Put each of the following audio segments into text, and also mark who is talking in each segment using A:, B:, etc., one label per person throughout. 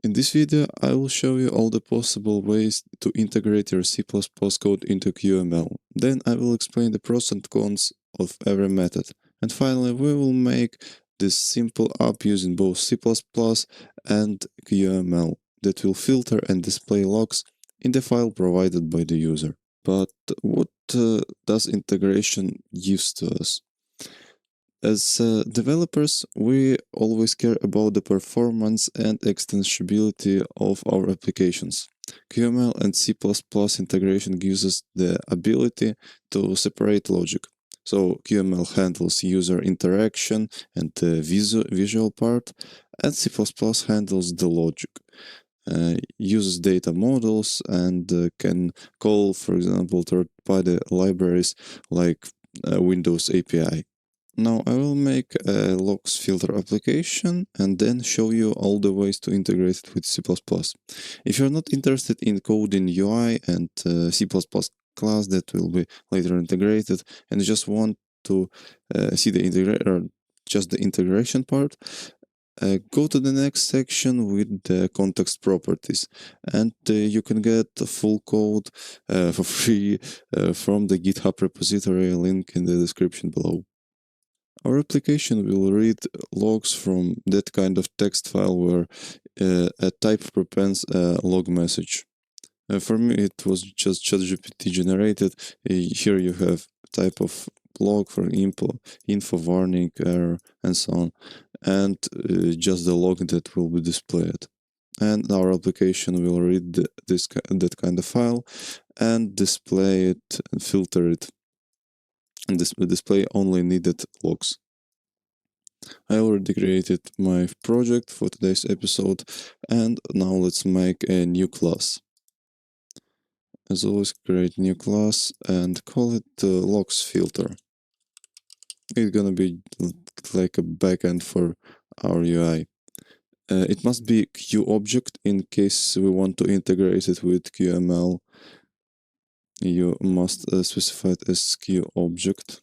A: In this video, I will show you all the possible ways to integrate your C++ code into QML. Then I will explain the pros and cons of every method. And finally, we will make this simple app using both C++ and QML that will filter and display logs in the file provided by the user. But what does integration gives to us? As developers, we always care about the performance and extensibility of our applications. QML and C++ integration gives us the ability to separate logic. So QML handles user interaction and the visual part, and C++ handles the logic. Uses data models and can call, for example, third-party libraries like Windows API. Now I will make a logs filter application and then show you all the ways to integrate it with C++. If you're not interested in coding UI and C++ class that will be later integrated and just want to see the integration part, go to the next section with the context properties, and you can get the full code for free from the GitHub repository link in the description below. Our application will read logs from that kind of text file where a type prepends a log message. For me, it was just ChatGPT generated. Here you have type of log for info, warning, error, and so on, and just the log that will be displayed. And our application will read that kind of file and display it and filter it and display only needed logs. I already created my project for today's episode, and now let's make a new class. As always, create new class and call it logs filter. It's gonna be like a backend for our UI. It must be QObject in case we want to integrate it with QML. You must specify it as QObject.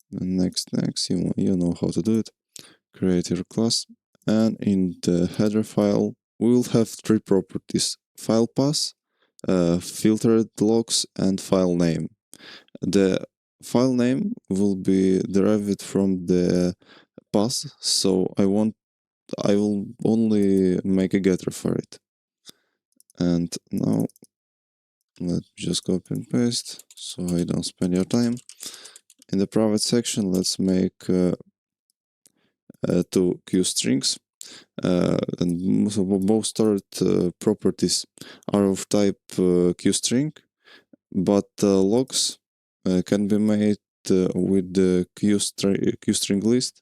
A: Next, you know how to do it. Create your class, and in the header file we will have three properties: file path, filtered logs, and file name. The file name will be derived from the path, so I will only make a getter for it. And now let's just copy and paste so I don't spend your time. In the private section, let's make two QStrings. And so both stored properties are of type QString, but logs can be made with the QString list,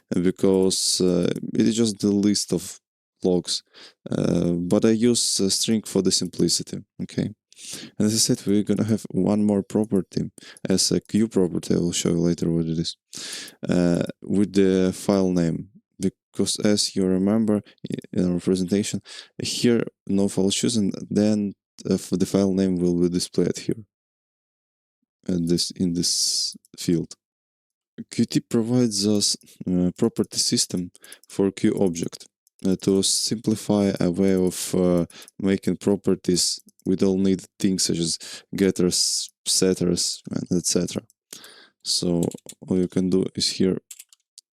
A: because it is just the list of logs, but I use string for the simplicity. Okay. And as I said, we're gonna have one more property as a Q property. I will show you later what it is, with the file name. Because as you remember in our presentation, here no file chosen, then the file name will be displayed here, and in this field. Qt provides us a property system for QObject to simplify a way of making properties with all needed things such as getters, setters, and etc. So all you can do is here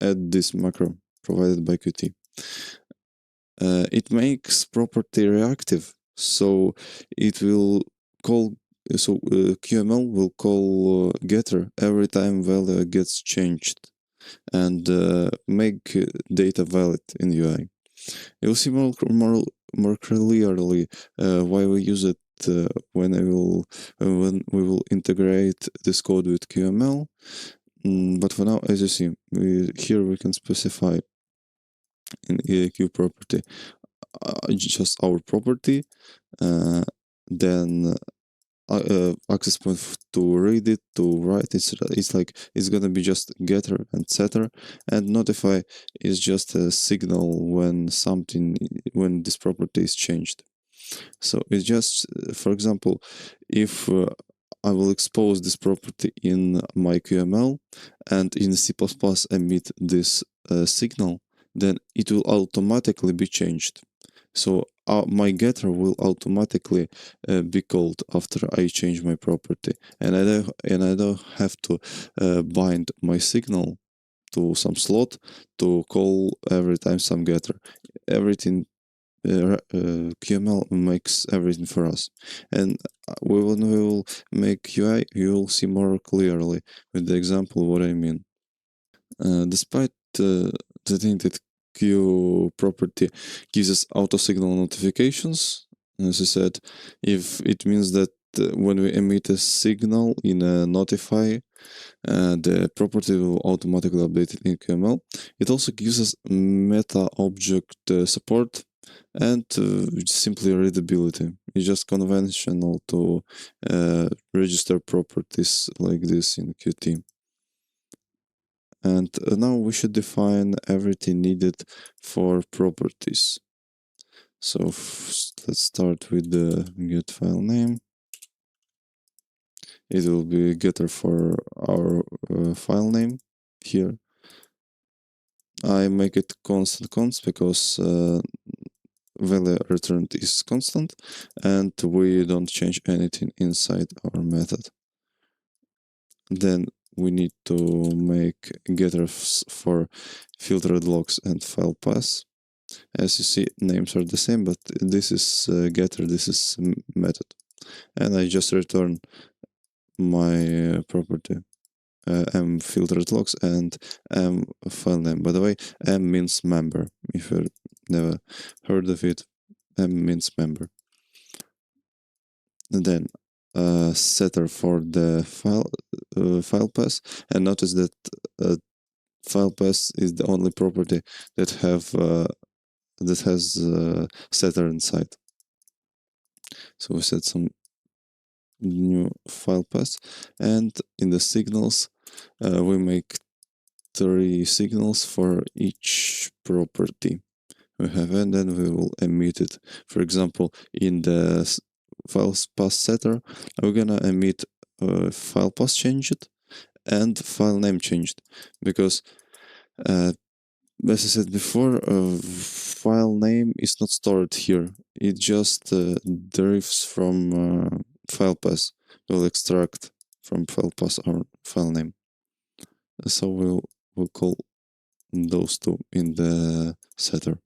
A: add this macro provided by Qt. It makes property reactive, so it will call. So QML will call getter every time value gets changed, and make data valid in UI. You'll see more clearly why we use it when we will integrate this code with QML. But for now, as you see, here we can specify in EAQ property just our property, then access point to read it, to write it. It's gonna be just getter and setter, and notify is just a signal when this property is changed. So it's just, for example, if I will expose this property in my QML and in C++ emit this signal, then it will automatically be changed. So my getter will automatically be called after I change my property, and I don't have to bind my signal to some slot to call every time some getter. Everything QML makes everything for us, and when we will make UI, you will see more clearly with the example what I mean. Despite the thing that Q property gives us auto signal notifications, as I said, if it means that when we emit a signal in a notify, the property will automatically update it in QML. It also gives us meta object support and simply readability. It's just conventional to register properties like this in Qt. And now we should define everything needed for properties. So let's start with the get file name. It will be getter for our file name here. I make it constant const because value returned is constant and we don't change anything inside our method. Then we need to make getters for filtered logs and file paths. As you see, names are the same, but this is getter, this is method. And I just return my property m filtered logs and m file name. By the way, m means member. If you never heard of it, m means member. And then setter for the file path, and notice that file path is the only property that has setter inside. So we set some new file path, and in the signals we make 3 signals for each property we have, and then we will emit it. For example, in the file path setter, we're gonna emit file path changed and file name changed, because as I said before, file name is not stored here. It just derives from file path. We'll extract from file path our file name. So we'll call those two in the setter.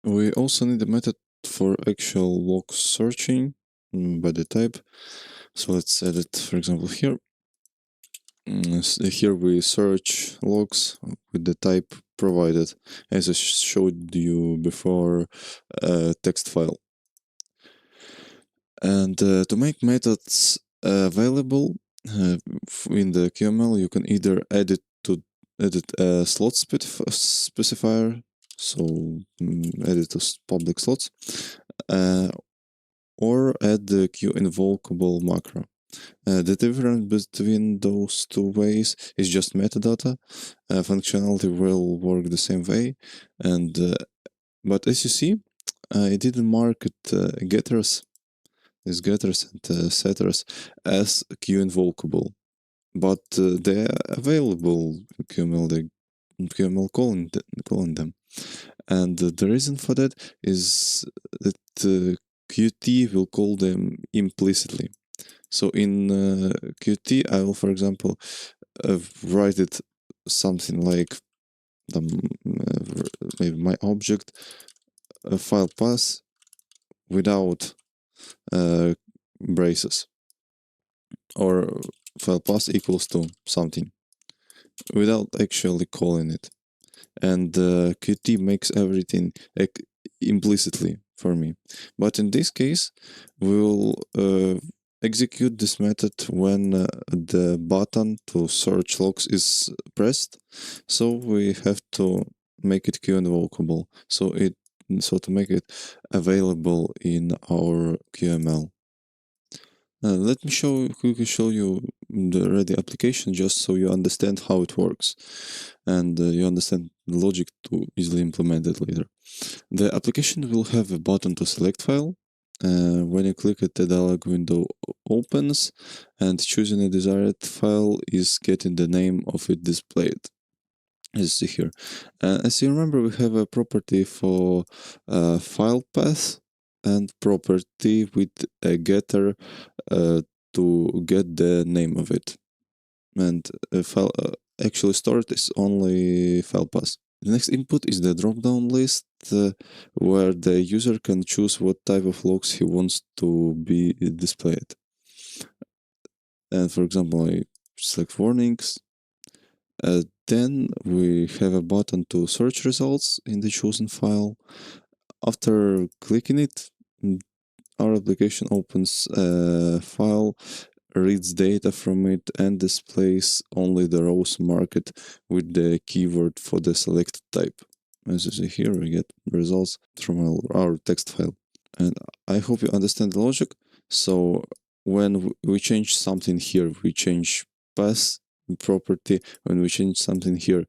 A: We also need a method for actual log searching by the type. So let's add it, for example, here. Here we search logs with the type provided, as I showed you before, text file. And to make methods available in the QML, you can either edit a slot specifier, so edit to public slots, or add the QInvocable macro. The difference between those two ways is just metadata. Functionality will work the same way, and but as you see, I didn't market getters, these getters and setters, as QInvocable, but they are available in QML. The QML calling them, and the reason for that is that Qt will call them implicitly. So in Qt, I will, for example, write it something like maybe my object file path without braces, or file path equals to something without actually calling it. And Qt makes everything implicitly for me. But in this case, we'll execute this method when the button to search logs is pressed. So we have to make it QInvocable. So to make it available in our QML. Let me quickly show you the ready application, just so you understand how it works and you understand the logic to easily implement it later. The application will have a button to select file. When you click it, the dialog window opens, and choosing a desired file is getting the name of it displayed. as you see here. As you remember, we have a property for file path and property with a getter to get the name of it. And file actually stored is only file path. The next input is the drop-down list where the user can choose what type of logs he wants to be displayed. And for example, I select warnings. Then we have a button to search results in the chosen file. After clicking it, our application opens a file, reads data from it, and displays only the rows marked with the keyword for the selected type. As you see here, we get results from our text file. And I hope you understand the logic. So when we change something here, we change path property. When we change something here,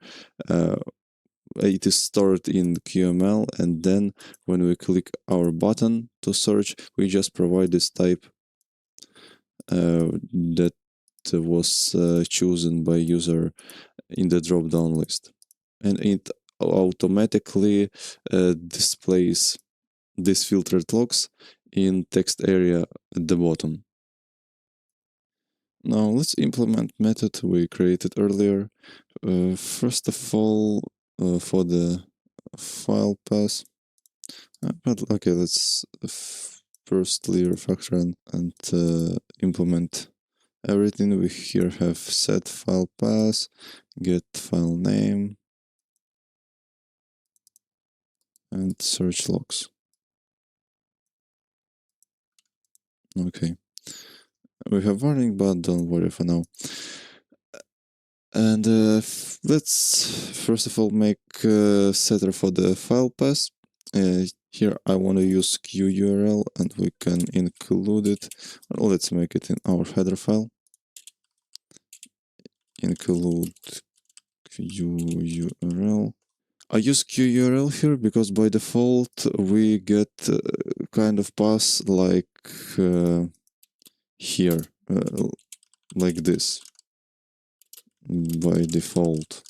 A: it is stored in QML, and then when we click our button to search, we just provide this type that was chosen by user in the drop-down list, and it automatically displays these filtered logs in text area at the bottom. Now let's implement method we created earlier. First of all, for the file path, but okay, let's firstly refactor and implement everything. We here have set file path, get file name, and search logs. Okay, we have warning, but don't worry for now. And let's first of all make a setter for the file path. Here I want to use QURL, and we can include it. Well, let's make it in our header file. Include QURL. I use QURL here because by default we get kind of path like here, like this, by default,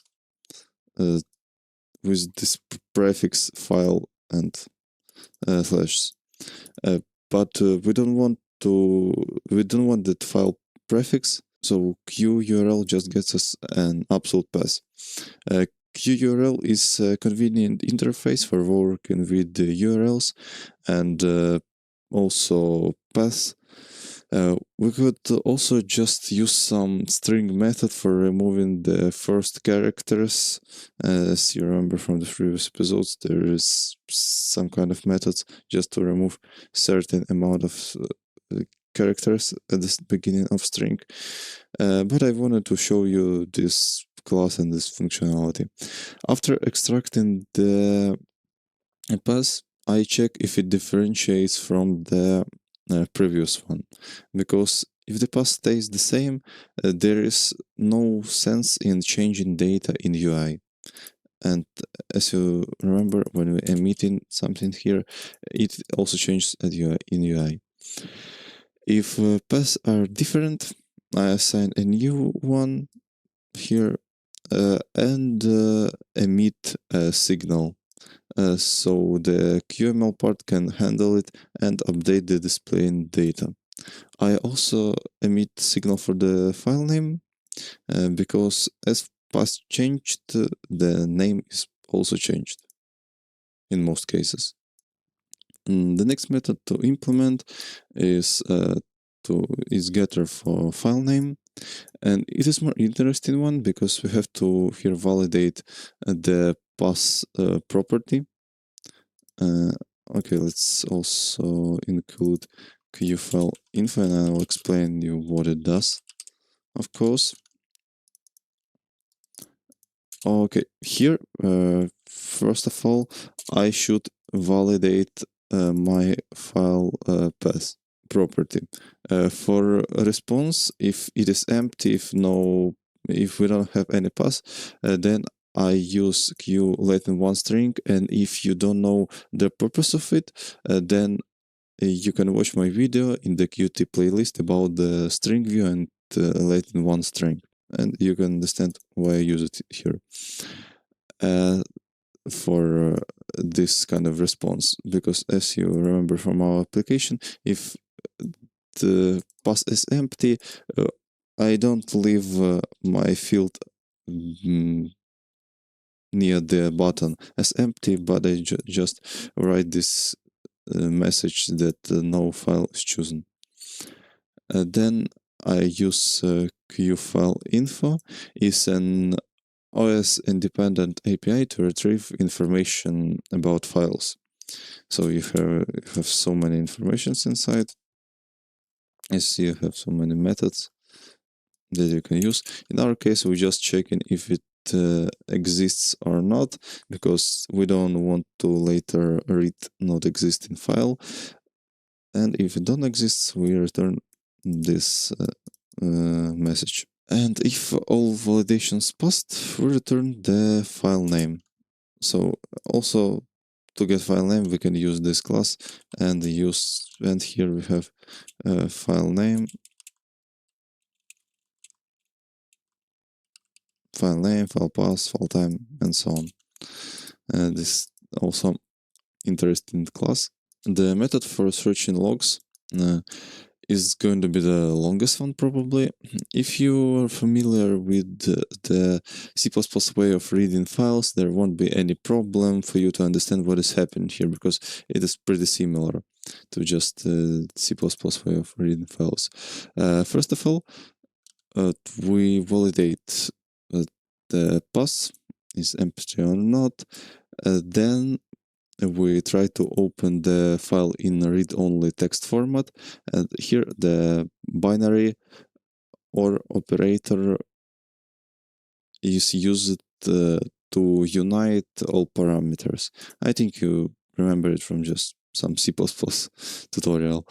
A: with this prefix file and slash. But we don't want that file prefix, so QURL just gets us an absolute path. QURL is a convenient interface for working with the URLs and also paths. We could also just use some string method for removing the first characters. As you remember from the previous episodes, there is some kind of methods just to remove certain amount of characters at the beginning of string. But I wanted to show you this class and this functionality. After extracting the path, I check if it differentiates from the previous one, because if the path stays the same, there is no sense in changing data in UI. And as you remember, when we emitting something here, it also changes in UI. If paths are different, I assign a new one here and emit a signal. So the QML part can handle it and update the displaying data. I also emit signal for the file name because as path changed, the name is also changed in most cases. The next method to implement is getter for file name. And it is more interesting one because we have to here validate the path property. Okay, let's also include qfile info, and I will explain you what it does, of course. Okay, here, first of all, I should validate my file path property. For response, if it is empty, if we don't have any path, then I use q latent one string, and if you don't know the purpose of it, then you can watch my video in the Qt playlist about the string view and latent one string, and you can understand why I use it here. for this kind of response, because as you remember from our application, if the pass is empty, I don't leave my field near the button as empty, but I just write this message that no file is chosen. Then I use qfile info is an OS independent API to retrieve information about files. So you have so many informations inside. As you have so many methods that you can use. In our case, we're just checking if it exists or not, because we don't want to later read not existing file. And if it don't exist, we return this message. And if all validations passed, we return the file name. So also to get file name, we can use this class and here we have file name, file path, file time, and so on. This also interesting class. The method for searching logs is going to be the longest one probably. If you are familiar with the C++ way of reading files, there won't be any problem for you to understand what is happening here, because it is pretty similar to just C++ way of reading files. First of all, we validate the path is empty or not. Then we try to open the file in read-only text format, and here the binary or operator is used to unite all parameters. I think you remember it from just some C++ tutorial.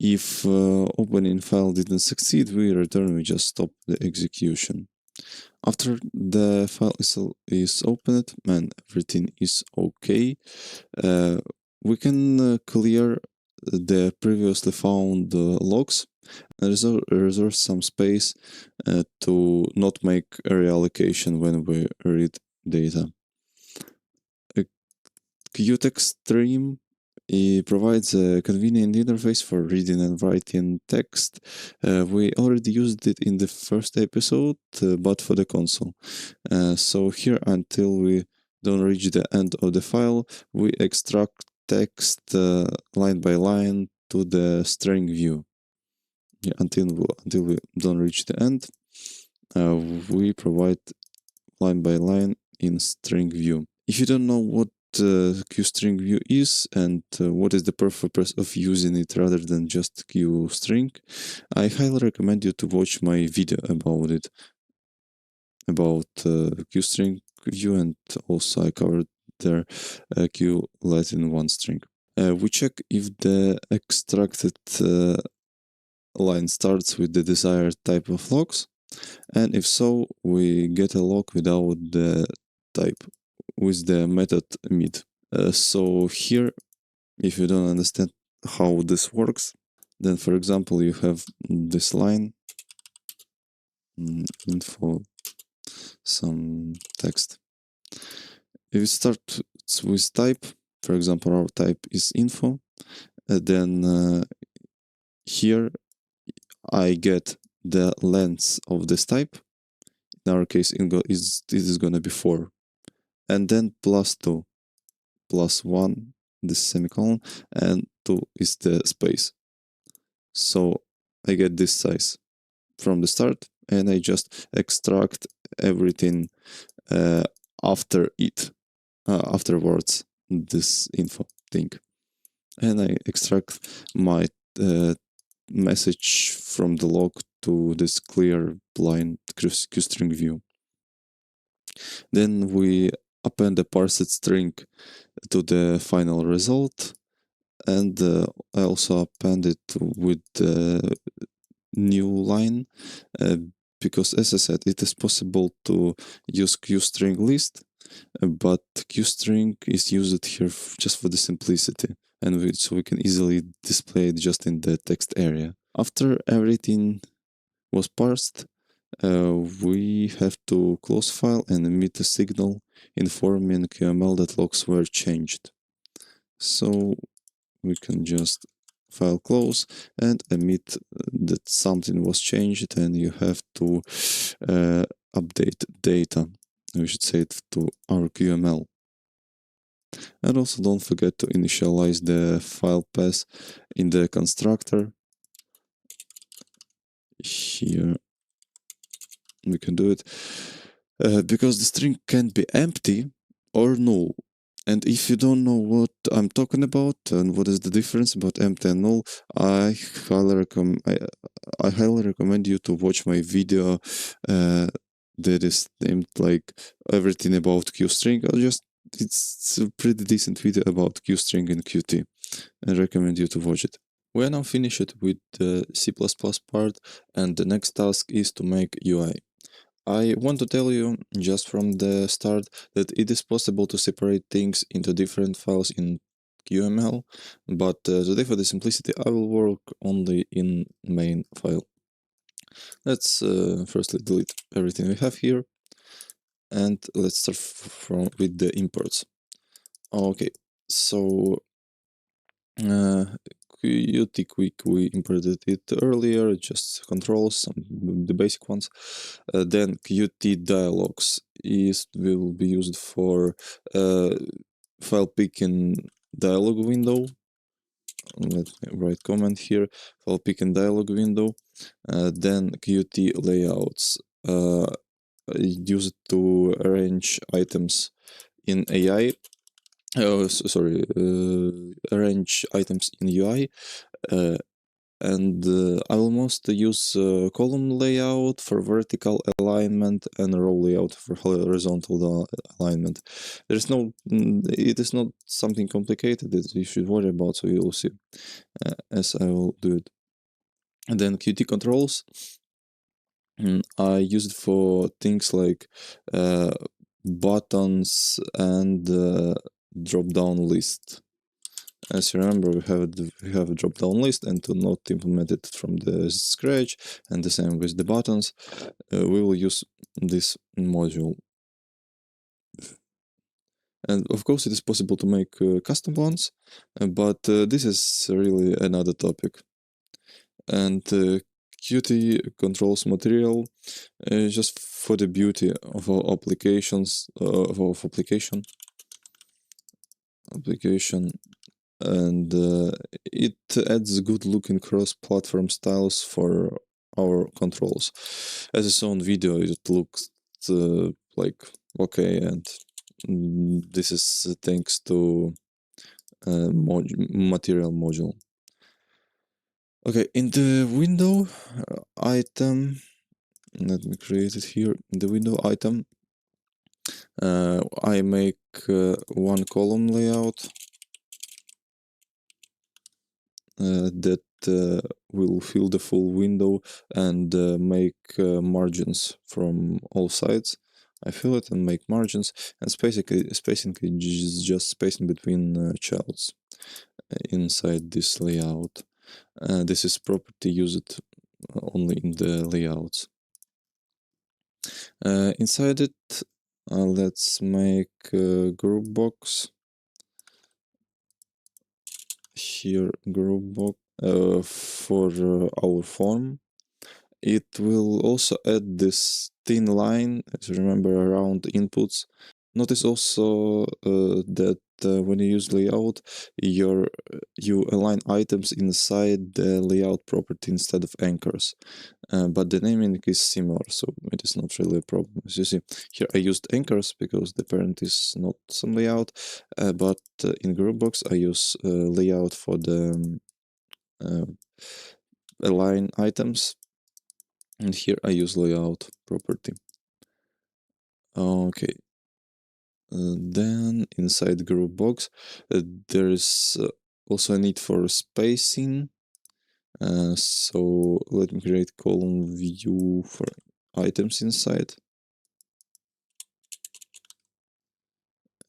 A: If opening file didn't succeed, we just stop the execution. After the file is opened and everything is okay, we can clear the previously found logs and reserve some space to not make a reallocation when we read data. Qtext stream provides a convenient interface for reading and writing text. We already used it in the first episode, but for the console. So here, until we don't reach the end of the file, we extract text line by line to the string view. Yeah, until we don't reach the end, we provide line by line in string view. If you don't know what QString view is and what is the purpose of using it rather than just QString, I highly recommend you to watch my video about it, about QString view, and also I covered there Q let in one string. We check if the extracted line starts with the desired type of logs, and if so, we get a log without the type with the method mid. So here, if you don't understand how this works, then for example, you have this line, info, some text. If you start with type, for example, our type is info, then here I get the length of this type. In our case, this is gonna be 4, and then +2, +1, this semicolon, and 2 is the space. So I get this size from the start, and I just extract everything after it, afterwards, this info thing. And I extract my message from the log to this clear blind QString view. Then we append the parsed string to the final result, and I also append it with the new line, because as I said, it is possible to use QString list, but QString is used here just for the simplicity, and so we can easily display it just in the text area. After everything was parsed, we have to close file and emit a signal informing QML that logs were changed. So we can just file close and emit that something was changed, and you have to update data. We should say it to our QML. And also don't forget to initialize the file path in the constructor. Here we can do it because the string can be empty or null. And if you don't know what I'm talking about and what is the difference about empty and null, I highly recommend you to watch my video that is named like everything about QString. It's a pretty decent video about QString and Qt. I recommend you to watch it. We are now finished with the C++ part, and the next task is to make UI. I want to tell you just from the start that it is possible to separate things into different files in QML, but today for the simplicity I will work only in main file. Let's firstly delete everything we have here, and let's start with the imports. Okay, so Qt Quick, we imported it earlier, just controls, the basic ones. Then Qt Dialogs will be used for file picking dialog window. Let me write comment here, file picking dialog window. Then Qt Layouts, used to arrange items in AI. Sorry, arrange items in UI, and I will mostly use column layout for vertical alignment and row layout for horizontal alignment. It is not something complicated that you should worry about, so you will see as I will do it. And then Qt controls, I use it for things like buttons and drop-down list. As you remember, we have a drop-down list, and to not implement it from the scratch, and the same with the buttons, we will use this module. And of course, it is possible to make custom ones, but this is really another topic. And Qt controls material just for the beauty of our applications, of application, and it adds good looking cross-platform styles for our controls. As you saw on video, it looks like okay, and this is thanks to material module. Okay, in the window item, let me create it here. In the window item, I make one column layout that will fill the full window and make margins from all sides. I fill it and make margins, and spacing is just spacing between childs inside this layout. This is property used only in the layouts. Inside it, let's make a group box. Here, group box for our form. It will also add this thin line, as you remember, around inputs. Notice also that when you use layout, you align items inside the layout property instead of anchors. But the naming is similar, so it is not really a problem. As you see, here I used anchors because the parent is not some layout, but in Groupbox I use layout for the align items, and here I use layout property. Okay. Then inside Groupbox there is also a need for spacing. So let me create column view for items inside.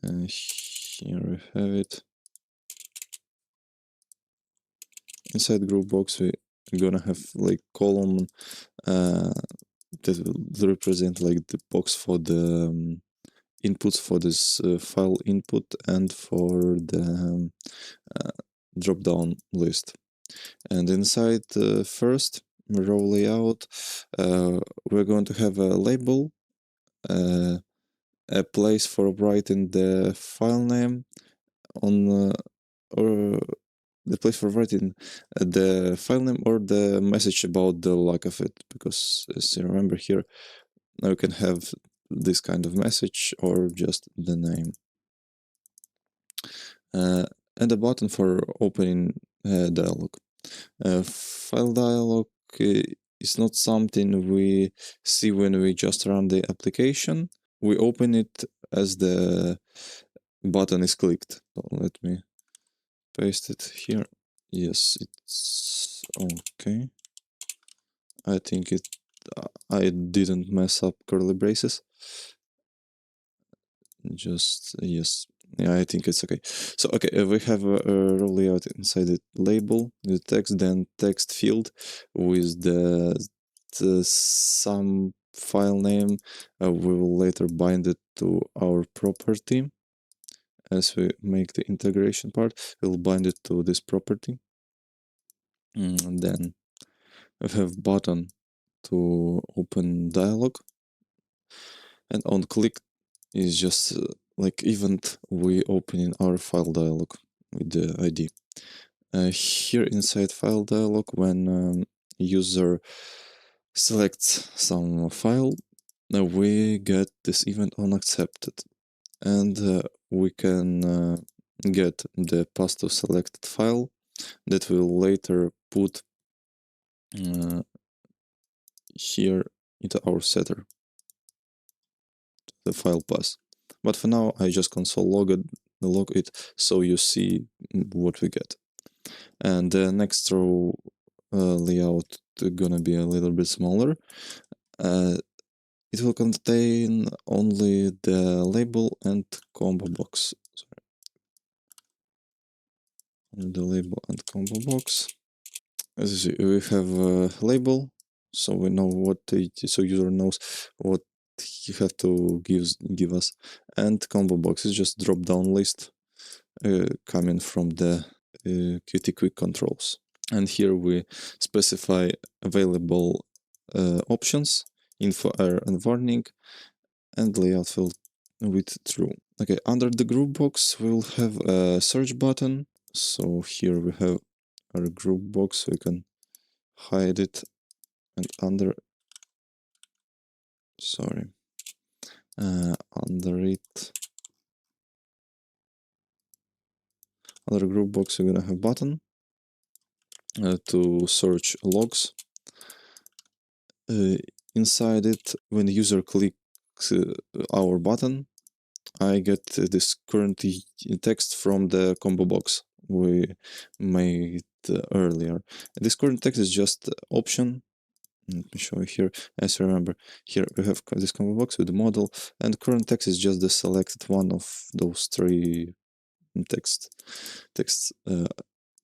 A: Here we have it. Inside group box we're gonna have like column that will represent like the box for the inputs for this file input and for the drop-down list. And inside first row layout, we're going to have a label, a place for writing the file name on or the place for writing the file name or the message about the lack of it, because as you remember here, now you can have this kind of message or just the name. And a button for opening dialog. File dialog is not something we see when we just run the application. We open it as the button is clicked. So let me paste it here. Yes, it's okay. I think I didn't mess up curly braces. Just yes. Yeah, I think it's okay. So okay, we have a row layout inside the label, the text, then text field with the some file name. We will later bind it to our property. As we make the integration part, we'll bind it to this property. And then we have button to open dialog, and on click is just like event we open in our file dialog with the ID. Here inside file dialog, when user selects some file, we get this event on accepted, and we can get the path to selected file that we'll later put here into our setter, the file path. But for now, I just console log it so you see what we get. And the next row layout gonna be a little bit smaller. It will contain only the label and combo box. Sorry. The label and combo box. As you see, we have a label, so we know what so user knows what you have to give us, and combo box is just drop down list coming from the Qt quick controls. And here we specify available options, info, error, and warning, and layout field with true. Okay, under the group box we'll have a search button. So here we have our group box, so we can hide it, and under it, under group box we're gonna have button to search logs. Inside it, when the user clicks our button, I get this current text from the combo box we made earlier. This current text is just option. Let me show you here. As you remember, here we have this combo box with the model, and current text is just the selected one of those three texts.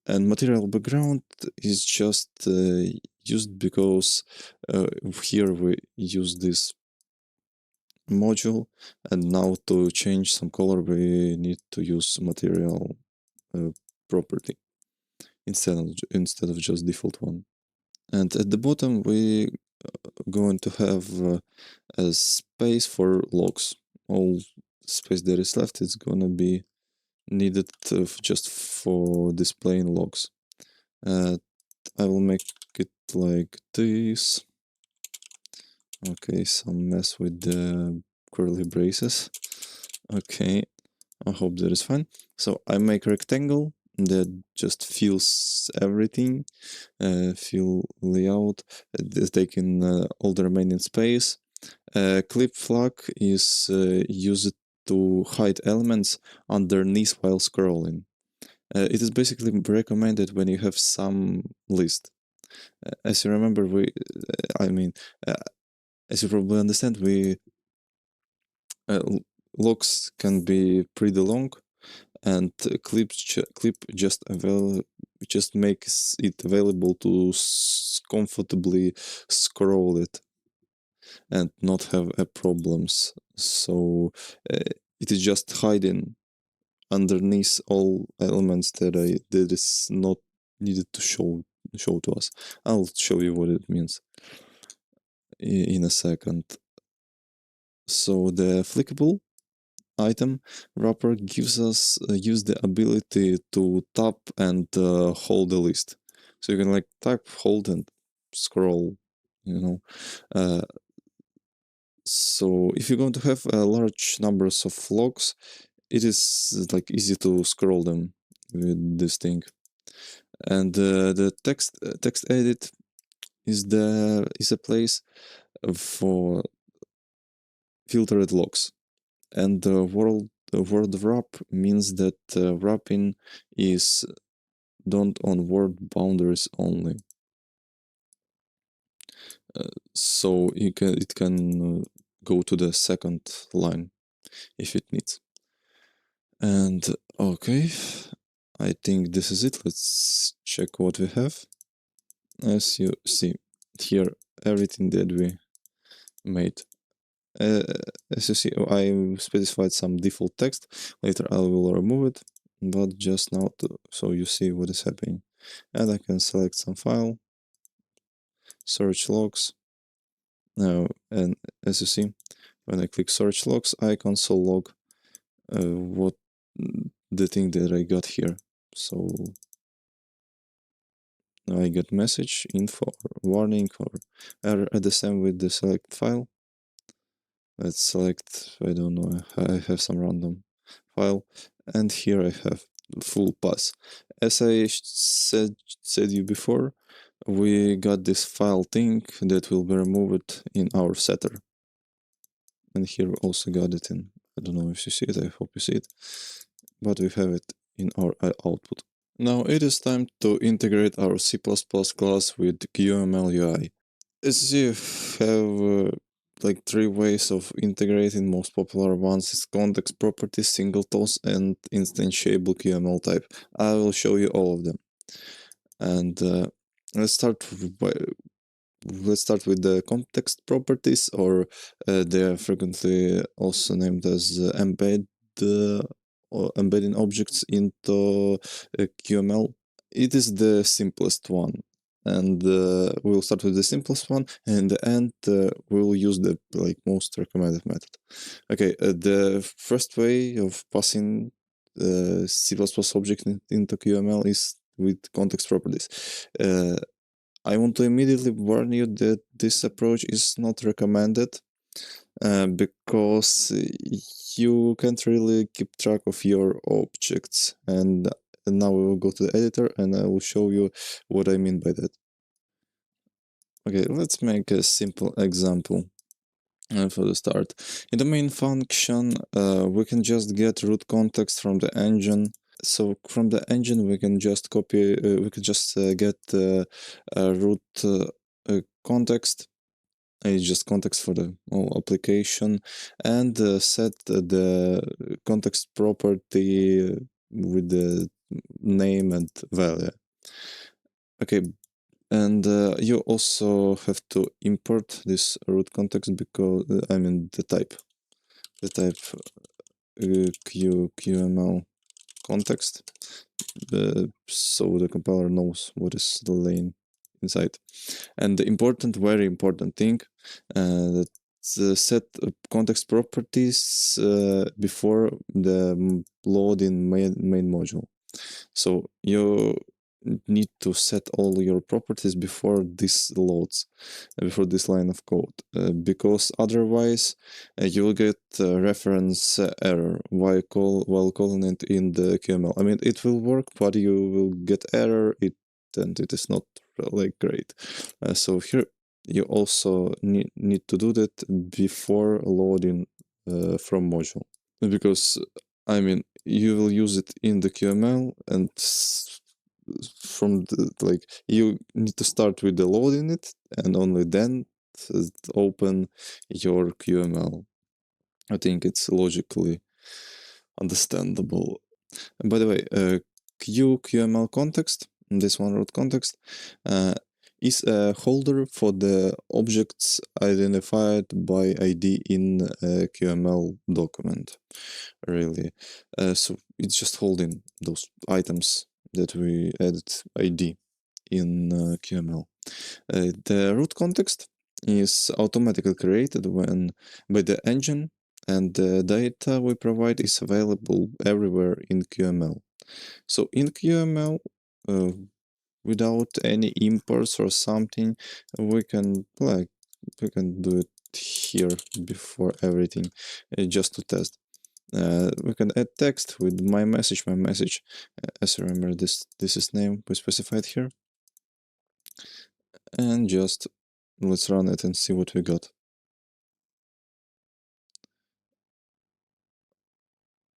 A: And material background is just used because here we use this module, and now to change some color we need to use material property instead of just default one. And at the bottom we going to have a space for logs. All space that is left is gonna be needed just for displaying logs. I will make it like this. Okay, some mess with the curly braces. Okay, I hope that is fine. So I make rectangle that just fills everything, fill layout, taking all the remaining space. Clip flag is used to hide elements underneath while scrolling. It is basically recommended when you have some list. As you remember, as you probably understand, logs can be pretty long, and clip just makes it available to comfortably scroll it. and not have problems. So it is just hiding underneath all elements that is not needed to show to us. I'll show you what it means in a second. So the flickable item wrapper gives us use the ability to tap and hold the list. So you can like tap, hold, and scroll. So if you're going to have large numbers of logs, it is like easy to scroll them with this thing. And the text edit is a place for filtered logs. And the word wrap means that wrapping is done on word boundaries only. So it can go to the second line if it needs. And okay, I think this is it. Let's check what we have. As you see here, everything that we made. As you see, I specified some default text. Later I will remove it, but just now so you see what is happening. And I can select some file, search logs. Now, and as you see, when I click search logs, I console log what the thing that I got here. So now I get message, info, or warning, or error at the same with the select file. Let's select, I don't know, I have some random file, and here I have full pass. As I said you before, we got this file thing that will be removed in our setter. And here we also got it in, I don't know if you see it, I hope you see it, but we have it in our output. Now it is time to integrate our C++ class with QML UI. As you have like 3 ways of integrating. Most popular ones is context properties, singletons, and instantiable QML type. I will show you all of them. And let's start with the context properties, or they are frequently also named as or embedding objects into QML. It is the simplest one, and we'll start with the simplest one, and in the end we'll use the most recommended method. Okay, the first way of passing C++ object into QML is with context properties. I want to immediately warn you that this approach is not recommended because you can't really keep track of your objects. And now we will go to the editor and I will show you what I mean by that. Okay, let's make a simple example for the start. In the main function, we can just get root context from the engine. So from the engine, we can just copy, we can just get root context. It's just context for the whole application, and set the context property with the name and value. Okay, and you also have to import this root context because I mean the type QML context, so the compiler knows what is the lane inside. And the very important thing, that set context properties before the load in main module. So you need to set all your properties before this loads, before this line of code, because otherwise you will get reference error while calling it in the QML. I mean, it will work, but you will get error, and it is not like great. So here you also need to do that before loading from module, because I mean you will use it in the QML, and from the you need to start with the loading it and only then open your QML. I think it's logically understandable. And by the way, QML context, this one root context, is a holder for the objects identified by ID in a QML document, really. So it's just holding those items that we added ID in QML. The root context is automatically created when by the engine, and the data we provide is available everywhere in QML. So in QML, without any imports or something, we can do it here before everything, just to test. We can add text with my message. As you remember, this is name we specified here, and just let's run it and see what we got.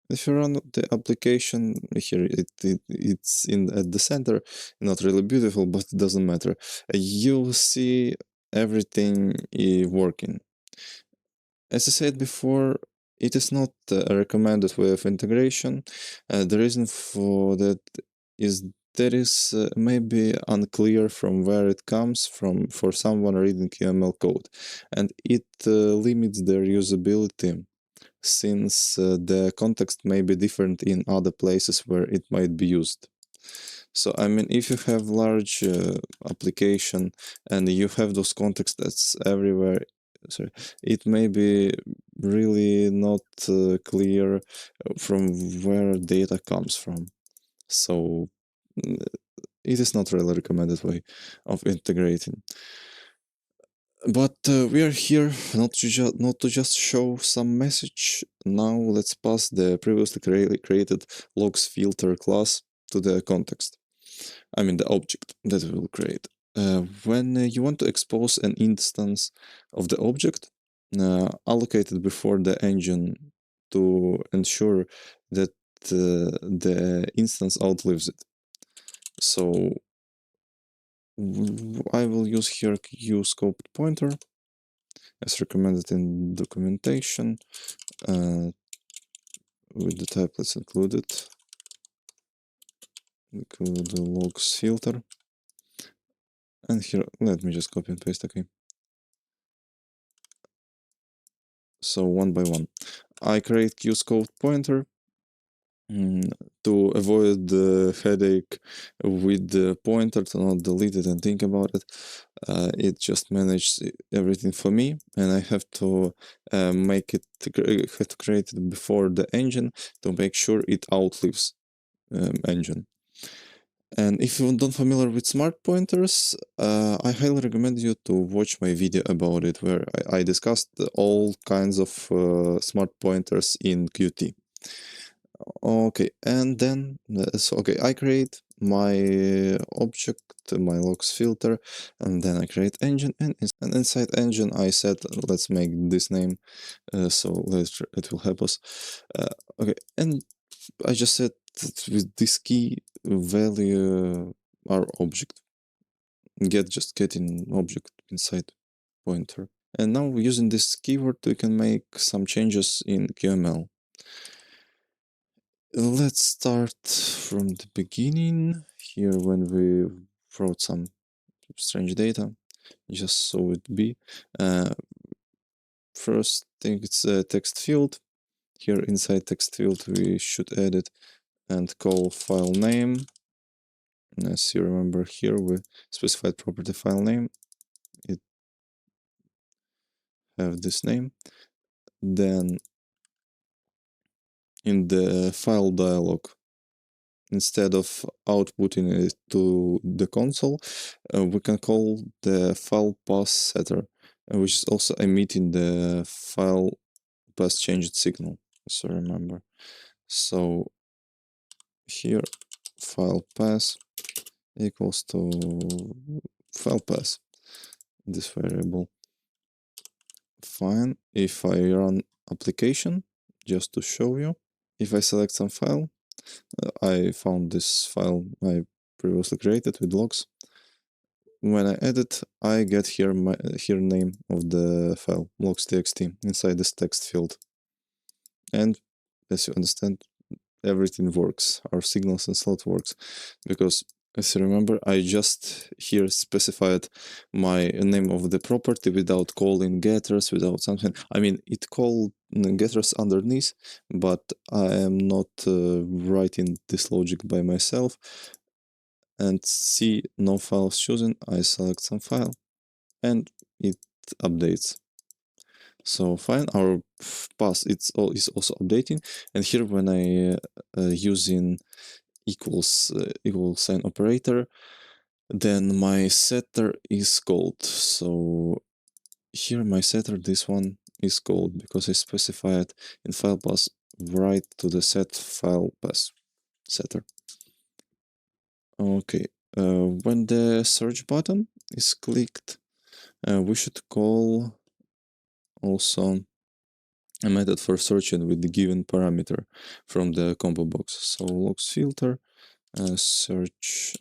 A: If you run the application here, it's in at the center, not really beautiful, but it doesn't matter. You'll see everything working. As I said before, it is not a recommended way of integration. The reason for that is that is maybe unclear from where it comes from for someone reading QML code, and it limits their usability, since the context may be different in other places where it might be used. So I mean, if you have large application and you have those contexts that's everywhere, sorry, it may be really not clear from where data comes from. So it is not really recommended way of integrating. But we are here not to just show some message. Now let's pass the previously created logs filter class to the context. I mean the object that we will create. When you want to expose an instance of the object allocated before the engine to ensure that the instance outlives it. So I will use here QScoped pointer as recommended in documentation, with the type let's include the logs filter, and here let me just copy and paste. Okay, so one by one I create QScoped pointer to avoid the headache with the pointer, to not delete it and think about it. It just manages everything for me, and I have to create it before the engine to make sure it outlives engine. And if you're not familiar with smart pointers, I highly recommend you to watch my video about it, where I discussed all kinds of smart pointers in Qt. Okay, and then I create my object, my logs filter, and then I create engine, and inside engine I said let's make this name, so it will help us. Okay, and I just said that with this key value our object just getting object inside pointer, and now using this keyword we can make some changes in QML. Let's start from the beginning here when we wrote some strange data, just so it be. First thing, it's a text field. Here inside text field we should edit and call file name. As you remember, here we specified property file name. It have this name. Then in the file dialog, instead of outputting it to the console, we can call the file path setter, which is also emitting the file path changed signal, so remember. So here file path equals to file path, this variable. Fine. If I run application, just to show you, if I select some file, I found this file I previously created with logs. When I edit, I get here name of the file logs.txt inside this text field, and as you understand, everything works. Our signals and slot works, because As you remember, I just here specified my name of the property without calling getters, without something. I mean, it called getters underneath, but I am not writing this logic by myself. And see, no files chosen, I select some file and it updates. So fine, our path is also updating. And here when I using equals equal sign operator, then my setter is called. So here my setter, this one is called because I specified in file path write to the set file path setter. Okay, when the search button is clicked, we should call also a method for searching with the given parameter from the combo box. So logs filter, search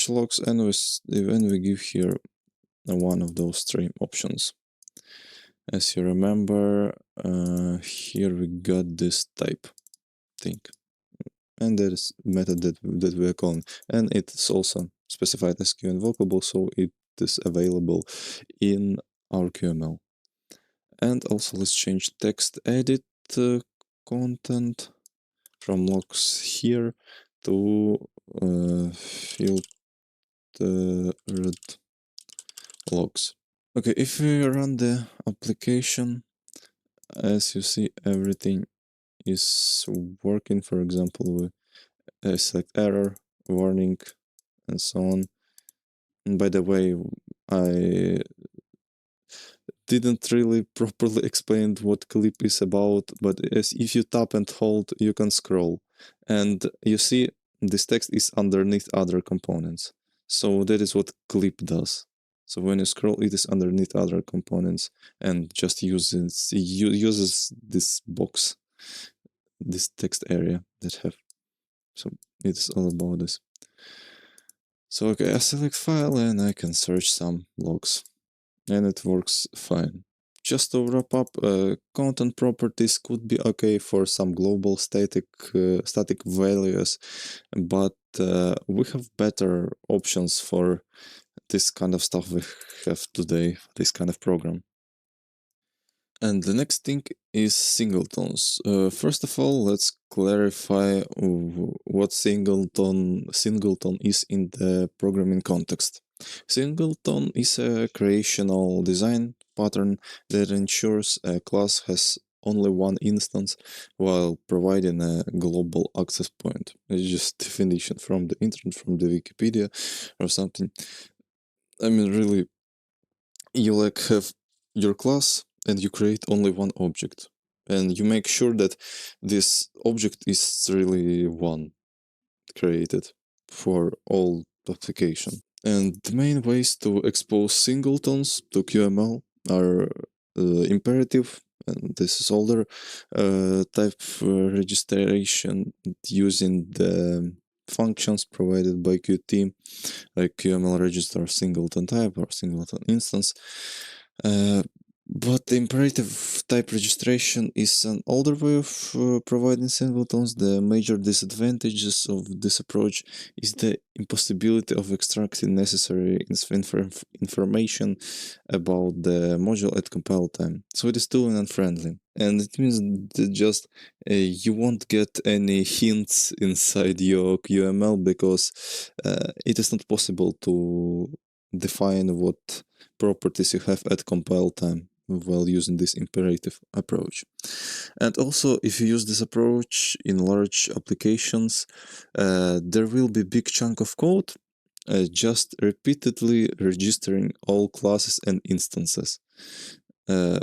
A: logs, and we give here one of those three options. As you remember, here we got this type thing, and there is method that we are calling, and it's also specified as Q invocable, so it is available in our QML. And also let's change text edit content from logs here to filtered logs. Okay, if we run the application, as you see, everything is working. For example, we select error, warning, and so on. And by the way, I didn't really properly explain what clip is about, but as if you tap and hold, you can scroll. And you see this text is underneath other components. So that is what clip does. So when you scroll, it is underneath other components and just uses this box, this text area that have. So it's all about this. So okay, I select file and I can search some logs, and it works fine. Just to wrap up, content properties could be okay for some global static values, but we have better options for this kind of stuff we have today, this kind of program. And the next thing is singletons. First of all, let's clarify what singleton is in the programming context. Singleton is a creational design pattern that ensures a class has only one instance while providing a global access point. It's just definition from the internet, from the Wikipedia or something. I mean, really, you like have your class and you create only one object, and you make sure that this object is really one created for all application. And the main ways to expose singletons to QML are imperative, and this is older type registration using the functions provided by Qt, like QML register singleton type or singleton instance. But the imperative type registration is an older way of providing singletons. The major disadvantages of this approach is the impossibility of extracting necessary information about the module at compile time. So it is too unfriendly. And it means that just you won't get any hints inside your QML because it is not possible to define what properties you have at compile time while using this imperative approach. And also, if you use this approach in large applications, there will be big chunk of code just repeatedly registering all classes and instances. I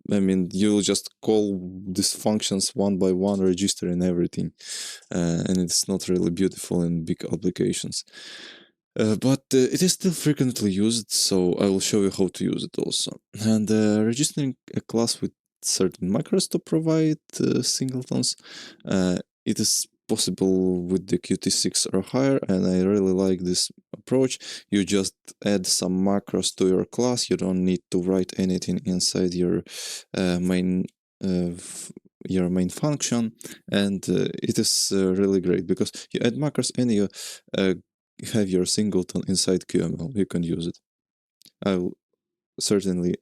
A: mean, you'll just call these functions one by one, registering everything, and it's not really beautiful in big applications. But it is still frequently used, so I will show you how to use it also. And registering a class with certain macros to provide singletons, it is possible with the Qt6 or higher, and I really like this approach. You just add some macros to your class. You don't need to write anything inside your main your main function, and it is really great because you add markers and you have your singleton inside QML. You can use it. I will certainly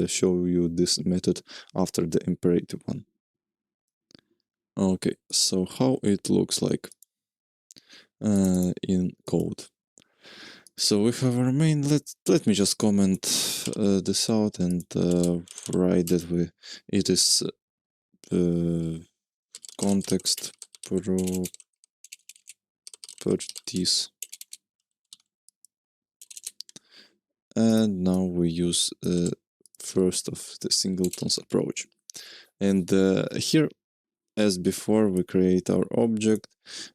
A: show you this method after the imperative one. Okay, so how it looks like in code. So we have our main. Let me just comment this out and write that it is context properties, and now we use first of the singletons approach. And here, as before, we create our object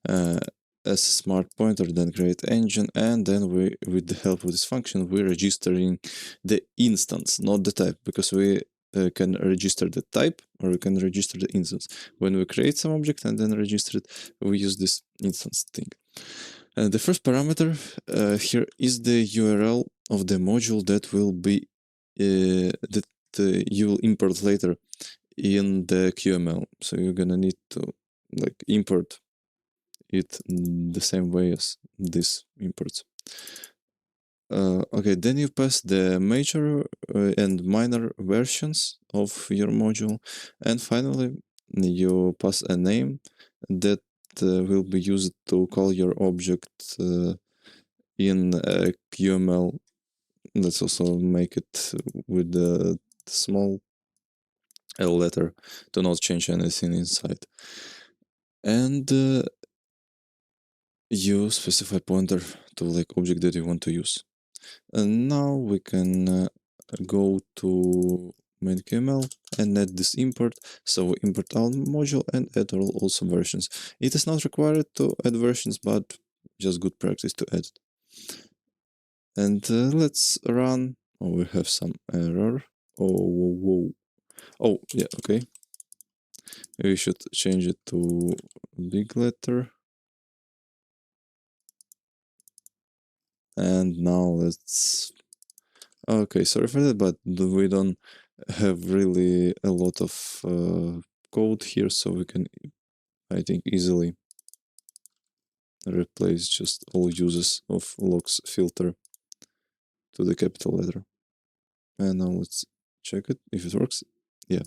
A: as a smart pointer, then create engine, and then we, with the help of this function, we're registering the instance, not the type, because we can register the type or we can register the instance. When we create some object and then register it, we use this instance thing. The first parameter here is the URL of the module that will be that you will import later in the QML. So you're gonna need to like import it the same way as this imports. Okay, then you pass the major and minor versions of your module, and finally you pass a name that will be used to call your object in QML. Let's also make it with the small L letter to not change anything inside. And you specify pointer to like object that you want to use. And now we can go to main QML and add this import. So we import our module and add all also versions. It is not required to add versions, but just good practice to add. And let's run. Oh, we have some error. Oh, whoa. Oh, yeah, okay. We should change it to big letter. And now let's... Okay, sorry for that, but we don't have really a lot of code here, so we can, I think, easily replace just all uses of logs filter to the capital letter. And now let's check it if it works. Yeah,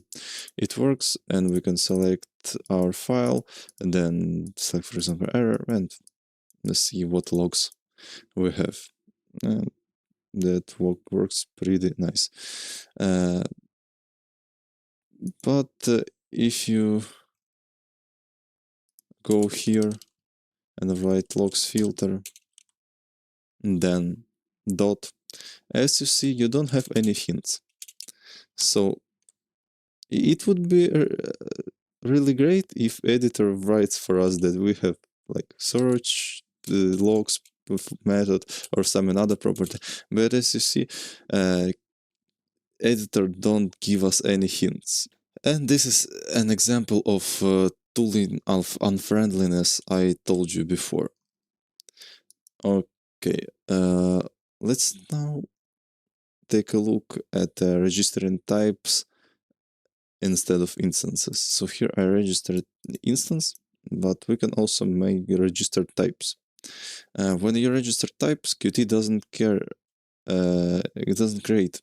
A: it works, and we can select our file and then select, for example, error, and let's see what logs we have. And that works pretty nice. But if you go here and write logs filter, then dot, as you see, you don't have any hints. So it would be really great if editor writes for us that we have like search the logs method or some another property. But as you see, editor don't give us any hints. And this is an example of tooling of unfriendliness I told you before. Okay, let's now take a look at registering types instead of instances. So here I registered the instance, but we can also make registered types. When you register types, Qt doesn't care, it doesn't create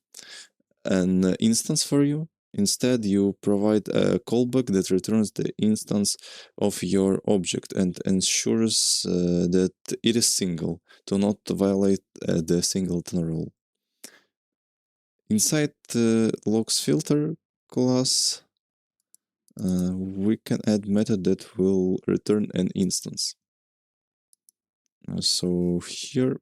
A: an instance for you. Instead, you provide a callback that returns the instance of your object and ensures that it is single, to not violate the singleton rule. Inside the logs filter class, we can add method that will return an instance. So here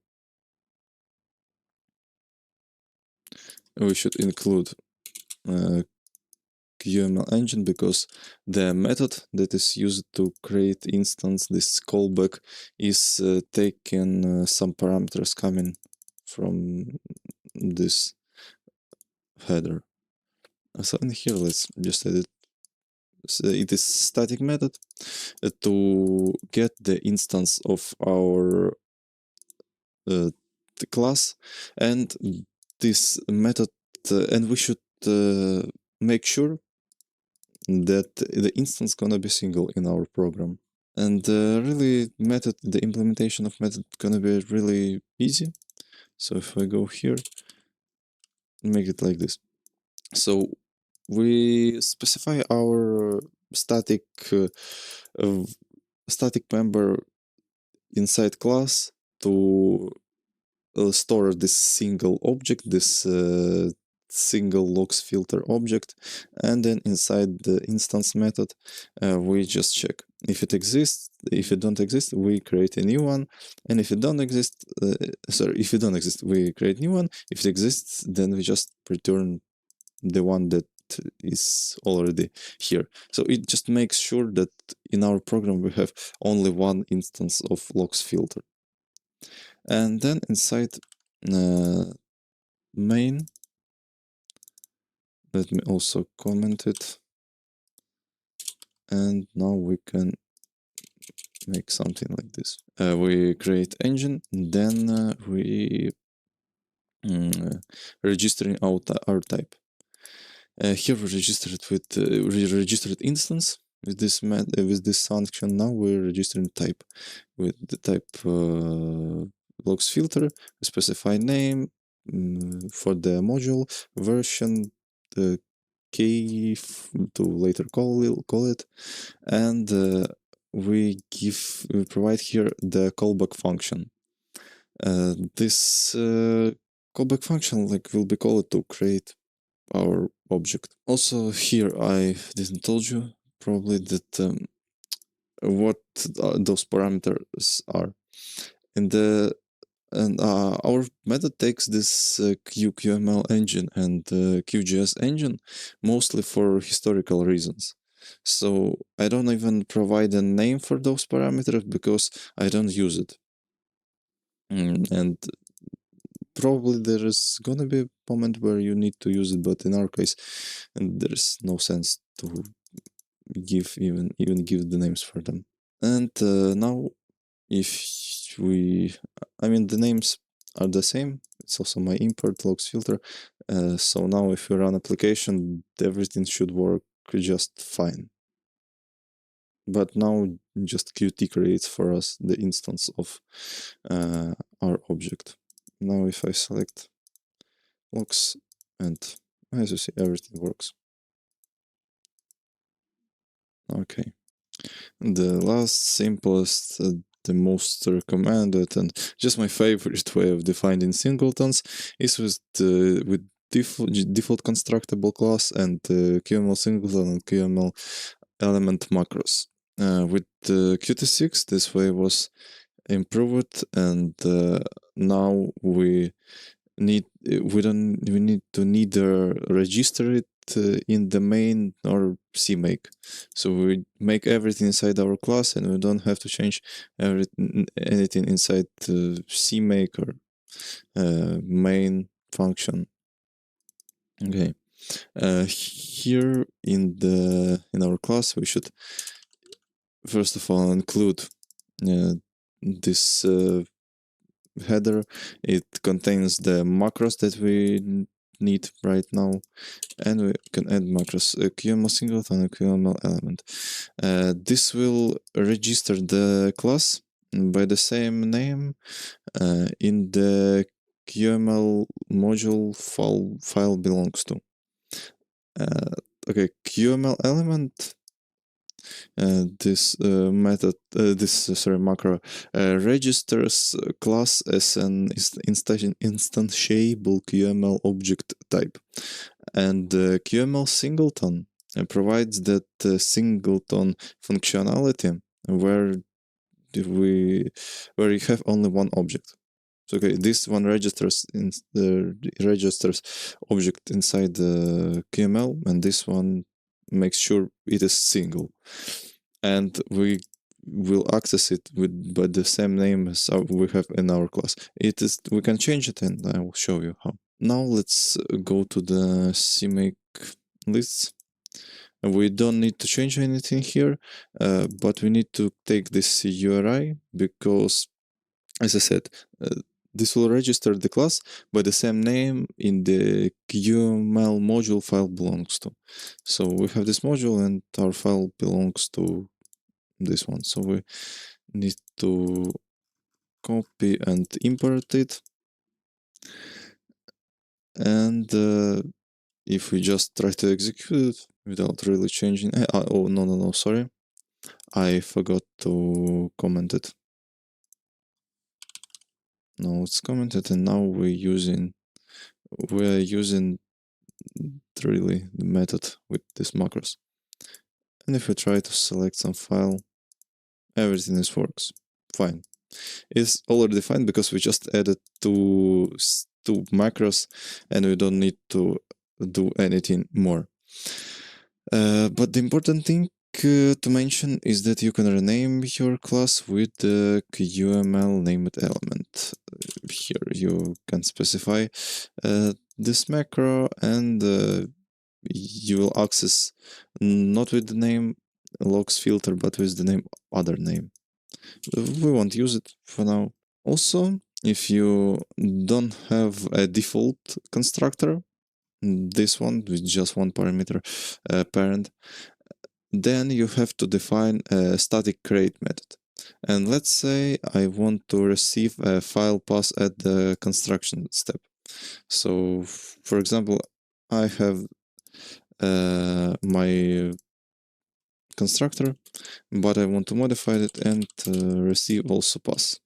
A: we should include QML engine, because the method that is used to create instance, this callback, is taking some parameters coming from this header. So in here, let's just edit. So it is static method to get the instance of our class, and this method, and we should make sure that the instance gonna be single in our program. And really the implementation of method gonna be really easy. So if I go here, make it like this. So we specify our static static member inside class to store this single object, this single logs filter object, and then inside the instance method we just check if it exists. If it don't exist, we create a new one, and if it don't exist, if it don't exist, we create new one. If it exists, then we just return the one that is already here. So it just makes sure that in our program we have only one instance of logs filter. And then inside main, let me also comment it, and now we can make something like this. We create engine, then we registering our type. Here we registered with registered instance with this function. Now we're registering type with the type logs filter. We specify name for the module, version, the key to later call it, and we provide here the callback function. This callback function will be called to create our object. Also here I didn't told you probably that what those parameters are. And our method takes this QML engine and QGS engine mostly for historical reasons. So I don't even provide a name for those parameters because I don't use it. And probably there is gonna be a moment where you need to use it, but in our case, there's no sense to even give the names for them. And now, if the names are the same. It's also my import logs filter. So now, if we run application, everything should work just fine. But now, just Qt creates for us the instance of our object. Now, if I select logs, and as you see, everything works. Okay. The last, simplest, the most recommended, and just my favorite way of defining singletons is with default constructible class and QML singleton and QML element macros. With Qt6, this way was improved, and now we need to neither register it in the main or CMake. So we make everything inside our class, and we don't have to change anything inside CMake or main function. Okay. Here in our class, we should first of all include this header. It contains the macros that we need right now, and we can add macros QML singleton and QML element. This will register the class by the same name in the QML module file belongs to. Okay, QML element. This macro registers class as an instantiable QML object type, and QML singleton provides that singleton functionality where you have only one object. So okay, this one registers object inside the QML, and this one makes sure it is single, and we will access it by the same name as we have in our class. We can change it, and I will show you how. Now let's go to the CMake lists. We don't need to change anything here, but we need to take this URI because, as I said, this will register the class by the same name in the QML module file belongs to. So we have this module and our file belongs to this one. So we need to copy and import it. And if we just try to execute it without really changing, oh no, sorry, I forgot to comment it. No, it's commented, and now we're using really the method with this macros. And if we try to select some file, everything works fine. It's already fine because we just added two macros and we don't need to do anything more. But the important thing to mention is that you can rename your class with the QML named element. Here you can specify this macro and you will access not with the name logs filter but with the name other name. We won't use it for now. Also, if you don't have a default constructor, this one with just one parameter parent, then you have to define a static create method. And let's say I want to receive a file pass at the construction step. So, for example, I have my constructor, but I want to modify it and receive also pass.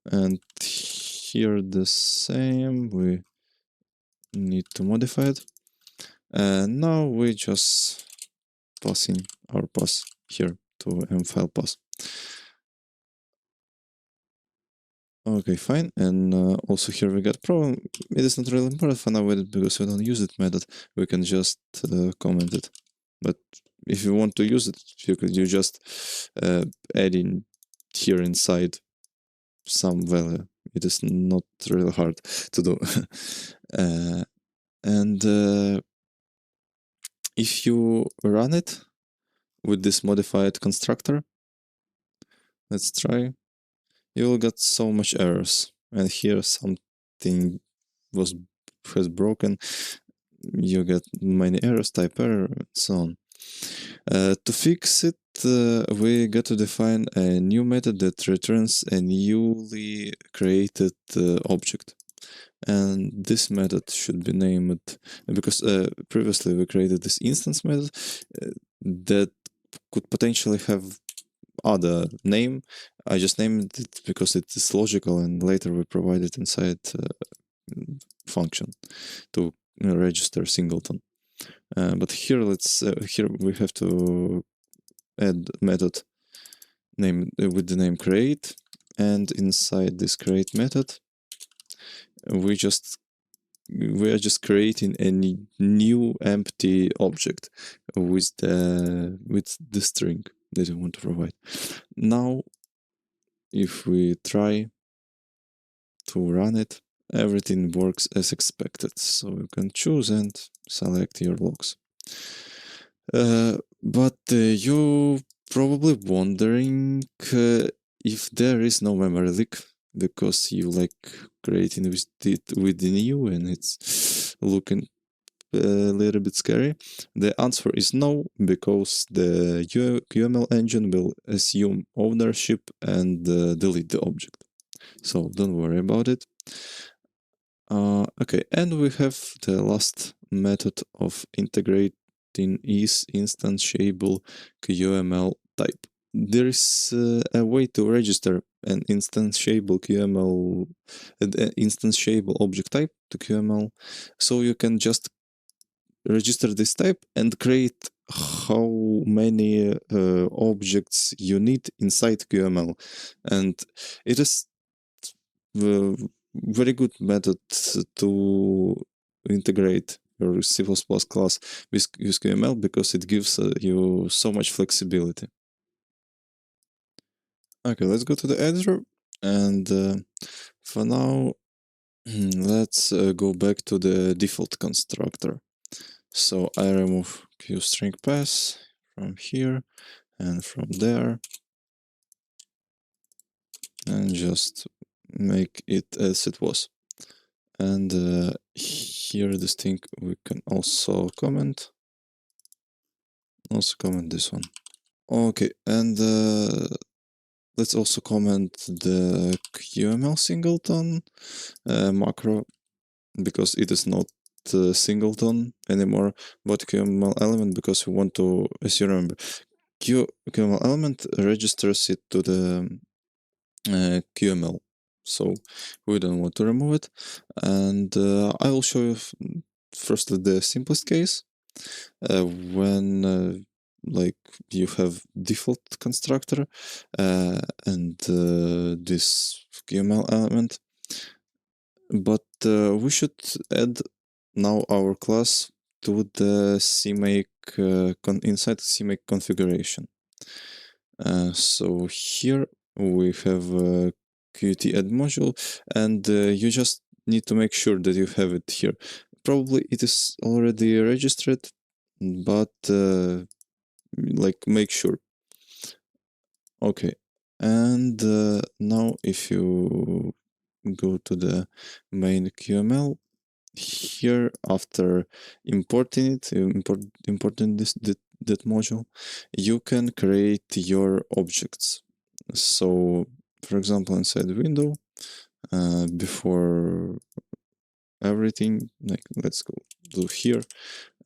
A: And here the same, we need to modify it. And now we just passing our pass here to mfile pass. Okay, fine. And also here we got problem. It is not really important for now because we don't use it method. We can just comment it. But if you want to use it, you just add in here inside some value. It is not really hard to do. And if you run it with this modified constructor, let's try, you will get so much errors. And here something has broken. You get many errors, type error, and so on. To fix it, we got to define a new method that returns a newly created object. And this method should be named, because previously we created this instance method that could potentially have other name. I just named it because it is logical, and later we provide it inside function to register singleton. But here here we have to add method name with the name create, and inside this create method we are just creating a new empty object with the string that we want to provide. Now, if we try to run it, everything works as expected. So you can choose and select your logs. But you probably wondering if there is no memory leak because you like creating with the new and it's looking a little bit scary. The answer is no, because the QML engine will assume ownership and delete the object. So don't worry about it. Okay, and we have the last method of integrating is instantiable QML type. There is a way to register an instantiable QML, instantiable object type to QML, so you can just register this type and create how many objects you need inside QML. And it is very good method to integrate your C++ class with QML because it gives you so much flexibility. Okay, let's go to the editor, and for now, let's go back to the default constructor. So I remove QString pass from here and from there. and just make it as it was. And here this thing we can also comment this one. Okay, and let's also comment the QML singleton macro, because it is not singleton anymore, but QML element, because we want to, as you remember, QML element registers it to the QML, so we don't want to remove it. And I will show you firstly the simplest case, when like you have default constructor and this QML element, but we should add now our class to the CMake inside CMake configuration. So here we have a Qt add module, and you just need to make sure that you have it here. Probably it is already registered, but like make sure. Okay, and now if you go to the main QML, here after importing it, importing that module, you can create your objects. So for example, inside the window, before everything, like let's go to here,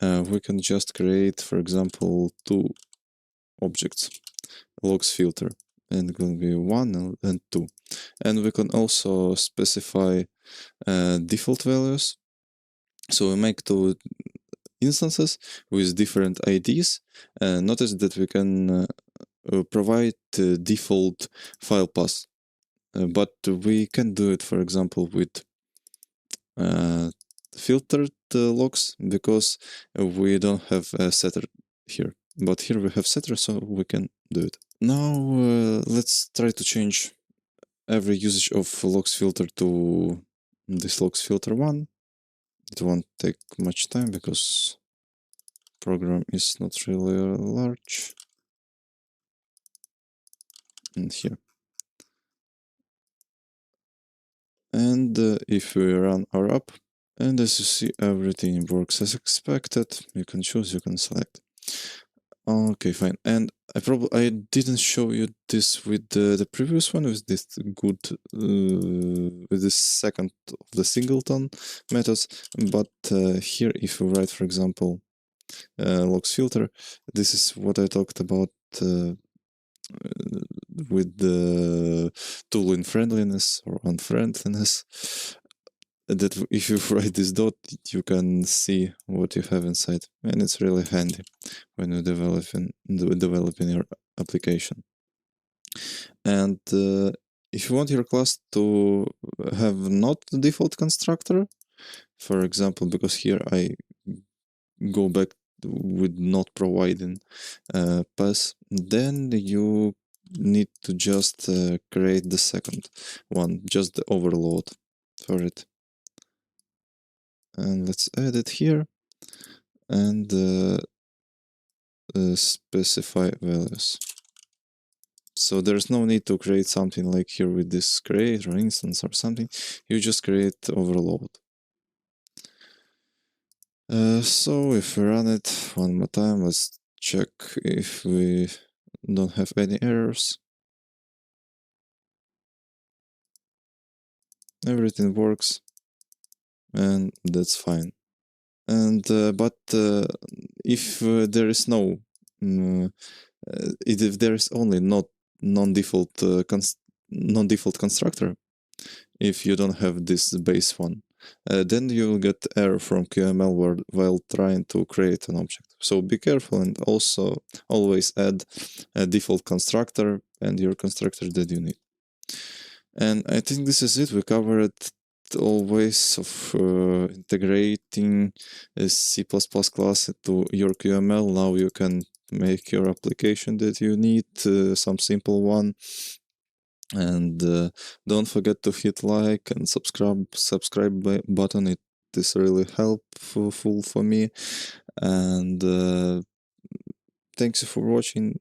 A: we can just create, for example, two objects, logs filter, and it will be 1 and 2. And we can also specify default values. So we make two instances with different IDs. Notice that we can provide default file path, but we can do it, for example, with filtered logs, because we don't have a setter here. But here we have setter, so we can do it. Now let's try to change every usage of logs filter to this logs filter one. It won't take much time because program is not really large. And here. And if we run our app, and as you see, everything works as expected. You can choose, you can select. Okay, fine. And I didn't show you this with the previous one, with this good with this second of the singleton methods. But here, if you write, for example, logs filter, this is what I talked about with the tool in friendliness or unfriendliness. That if you write this dot, you can see what you have inside, and it's really handy when you're developing your application. And if you want your class to have not the default constructor, for example, because here I go back with not providing pass, then you need to just create the second one, just the overload for it. And let's add it here and specify values. So there's no need to create something like here with this create or instance or something. You just create overload. So if we run it one more time, let's check if we don't have any errors. Everything works, and that's fine. And but if there is no if there is only not non-default non-default constructor, if you don't have this base one, then you'll get error from QML while trying to create an object. So be careful, and also always add a default constructor and your constructor that you need. And I think this is it. We covered all ways of integrating a C++ class to your QML. Now you can make your application that you need, some simple one. And don't forget to hit like and subscribe button. It is really helpful for me. And thanks for watching.